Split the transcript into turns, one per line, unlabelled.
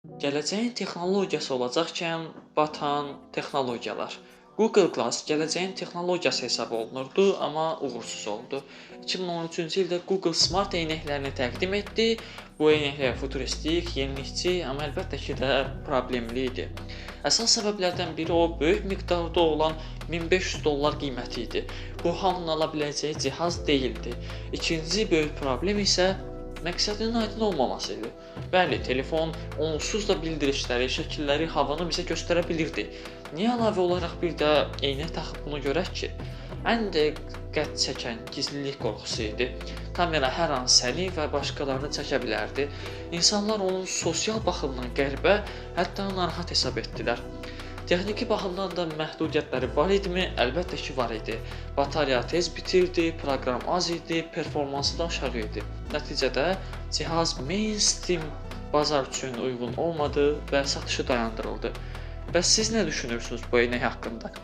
Gələcəyin texnologiyası olacaqkən batan texnologiyalar. Google Glass gələcəyin texnologiyası hesab olunurdu, amma uğursuz oldu. 2013-cü ildə Google Smart eynəklərini təqdim etdi. Bu eynəklər futuristik, yenilikçi, amma əlbəttə ki də problemli idi. Əsas səbəblərdən biri o böyük miqdarda olan $1500 qiyməti idi. Bu hamının ala biləcəyi cihaz deyildi. İkinci böyük problem isə məqsədinin aydın olmaması idi. Bəli, telefon onsuz da bildirişləri, şəkilləri, havanı bizə göstərə bilirdi. Niyə əlavə olaraq bir də eynək taxıb bunu görək ki? Ən diqqət çəkən gizlilik qorxusu idi. Kamera hər an səni və başqalarını çəkə bilərdi. İnsanlar onu sosial baxımdan qəribə, hətta narahat hesab etdilər. Texniki baxımdan da məhdudiyyətləri var idimi? Əlbəttə ki, var idi. Batareya tez bitirdi, proqram az idi, performansı da aşağı idi. Nəticədə cihaz mainstream bazar üçün uyğun olmadı və satışı dayandırıldı. Bəs siz nə düşünürsünüz bu eynək haqqında?